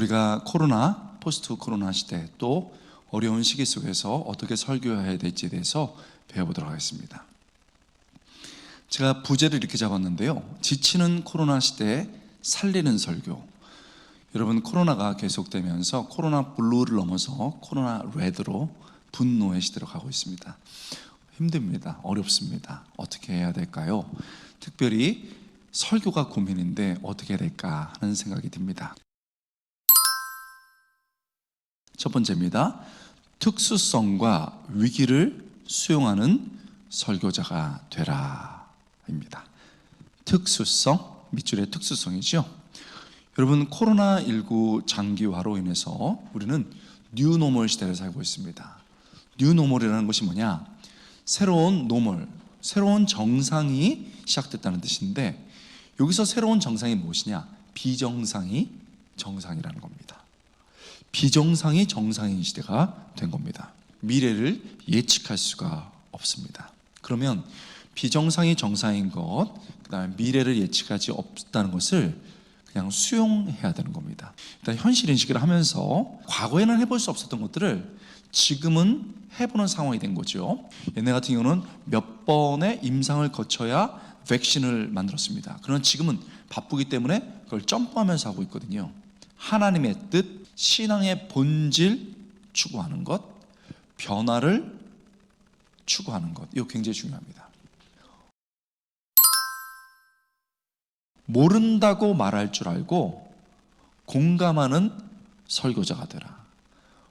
우리가 코로나, 포스트 코로나 시대 또 어려운 시기 속에서 어떻게 설교해야 될지에 대해서 배워보도록 하겠습니다. 제가 부제를 이렇게 잡았는데요. 지치는 코로나 시대에 살리는 설교. 여러분, 코로나가 계속되면서 코로나 블루를 넘어서 코로나 레드로 분노의 시대로 가고 있습니다. 힘듭니다. 어렵습니다. 어떻게 해야 될까요? 특별히 설교가 고민인데 어떻게 해야 될까 하는 생각이 듭니다. 첫 번째입니다. 특수성과 위기를 수용하는 설교자가 되라 입니다. 특수성, 밑줄의 특수성이죠. 여러분, 코로나19 장기화로 인해서 우리는 뉴노멀 시대를 살고 있습니다. 뉴노멀이라는 것이 뭐냐? 새로운 노멀, 새로운 정상이 시작됐다는 뜻인데, 여기서 새로운 정상이 무엇이냐? 비정상이 정상이라는 겁니다. 비정상이 정상인 시대가 된 겁니다. 미래를 예측할 수가 없습니다. 그러면 비정상이 정상인 것, 그 다음에 미래를 예측하지 없다는 것을 그냥 수용해야 되는 겁니다. 일단 현실 인식을 하면서 과거에는 해볼 수 없었던 것들을 지금은 해보는 상황이 된 거죠. 얘네 같은 경우는 몇 번의 임상을 거쳐야 백신을 만들었습니다. 그러나 지금은 바쁘기 때문에 그걸 점프하면서 하고 있거든요. 하나님의 뜻, 신앙의 본질 추구하는 것, 변화를 추구하는 것, 이거 굉장히 중요합니다. 모른다고 말할 줄 알고 공감하는 설교자가 되라.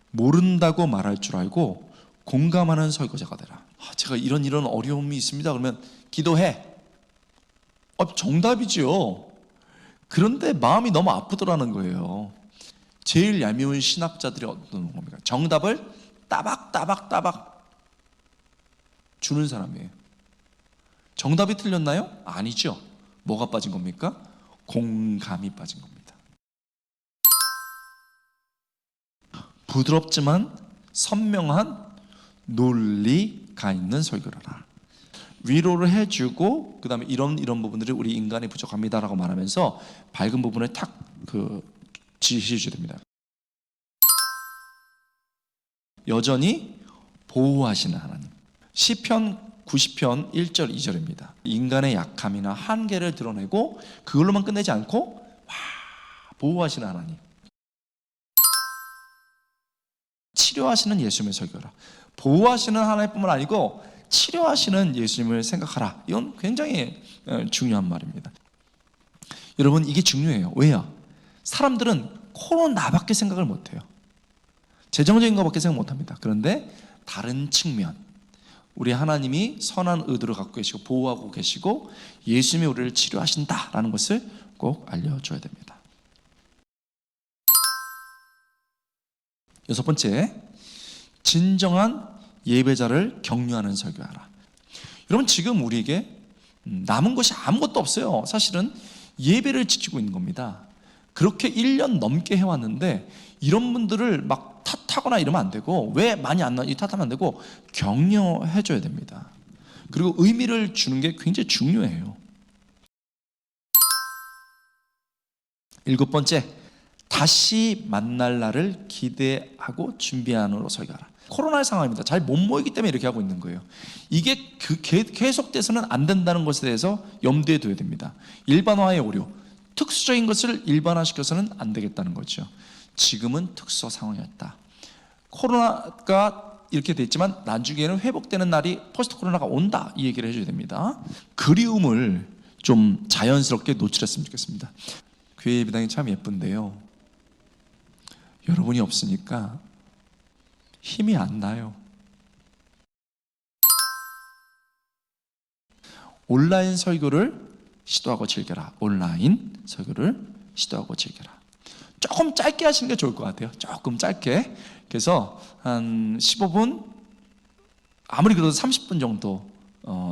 모른다고 말할 줄 알고 공감하는 설교자가 되라. 제가 이런 어려움이 있습니다. 그러면 기도해. 정답이죠. 그런데 마음이 너무 아프더라는 거예요. 제일 얄미운 신학자들이 어떤 겁니까? 정답을 따박따박 주는 사람이에요. 정답이 틀렸나요? 아니죠. 뭐가 빠진 겁니까? 공감이 빠진 겁니다. 부드럽지만 선명한 논리가 있는 설교를 하라. 위로를 해주고, 그 다음에 이런 부분들이 우리 인간이 부족합니다라고 말하면서 밝은 부분을 탁 지시해 줘야 됩니다. 여전히 보호하시는 하나님. 시편 90편 1절 2절입니다. 인간의 약함이나 한계를 드러내고 그걸로만 끝내지 않고 보호하시는 하나님. 치료하시는 예수님을 설교하라. 보호하시는 하나님뿐만 아니고 치료하시는 예수님을 생각하라. 이건 굉장히 중요한 말입니다. 여러분, 이게 중요해요. 왜요? 사람들은 코로나밖에 생각을 못해요. 재정적인 것밖에 생각 못합니다. 그런데 다른 측면, 우리 하나님이 선한 의도를 갖고 계시고 보호하고 계시고 예수님이 우리를 치료하신다라는 것을 꼭 알려줘야 됩니다. 여섯 번째, 진정한 예배자를 격려하는 설교하라. 여러분, 지금 우리에게 남은 것이 아무것도 없어요. 사실은 예배를 지키고 있는 겁니다. 그렇게 1년 넘게 해왔는데 이런 분들을 막 탓하거나 이러면 안 되고, 왜 많이 안 나와? 이 탓하면 안 되고 격려해줘야 됩니다. 그리고 의미를 주는 게 굉장히 중요해요. 일곱 번째, 다시 만날 날을 기대하고 준비하는 설교하라. 코로나의 상황입니다. 잘 못 모이기 때문에 이렇게 하고 있는 거예요. 이게 계속돼서는 안 된다는 것에 대해서 염두에 둬야 됩니다. 일반화의 오류, 특수적인 것을 일반화시켜서는 안 되겠다는 거죠. 지금은 특수 상황이었다. 코로나가 이렇게 됐지만 나중에는 회복되는 날이 포스트 코로나가 온다, 이 얘기를 해줘야 됩니다. 그리움을 좀 자연스럽게 노출했으면 좋겠습니다. 교회 예배당이 참 예쁜데요, 여러분이 없으니까 힘이 안 나요. 온라인 설교를 시도하고 즐겨라. 온라인 설교를 시도하고 즐겨라. 조금 짧게 하시는 게 좋을 것 같아요. 조금 짧게. 그래서 한 15분, 아무리 그래도 30분 정도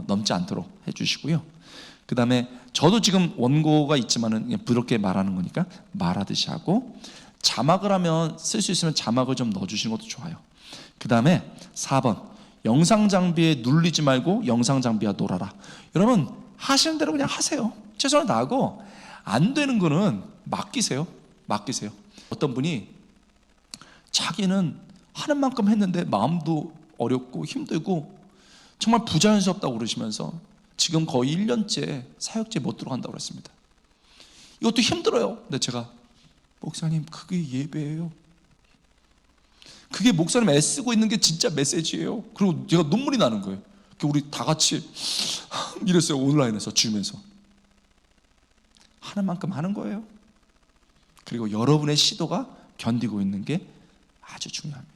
넘지 않도록 해주시고요. 그 다음에 저도 지금 원고가 있지만은 그냥 부드럽게 말하는 거니까 말하듯이 하고, 자막을 하면 쓸 수 있으면 자막을 좀 넣어주시는 것도 좋아요. 그 다음에 4번, 영상 장비에 눌리지 말고 영상 장비와 놀아라. 여러분, 하시는 대로 그냥 하세요. 최선을 다하고 안 되는 거는 맡기세요. 어떤 분이 자기는 하는 만큼 했는데 마음도 어렵고 힘들고 정말 부자연스럽다고 그러시면서 지금 거의 1년째 사역제 못 들어간다고 그랬습니다. 이것도 힘들어요. 근데 제가 목사님 그게 예배예요. 그게 목사님 애쓰고 있는 게 진짜 메시지예요. 그리고 제가 눈물이 나는 거예요. 우리 다 같이 이랬어요. 온라인에서 주면서 하는 만큼 하는 거예요. 그리고 여러분의 시도가 견디고 있는 게 아주 중요합니다.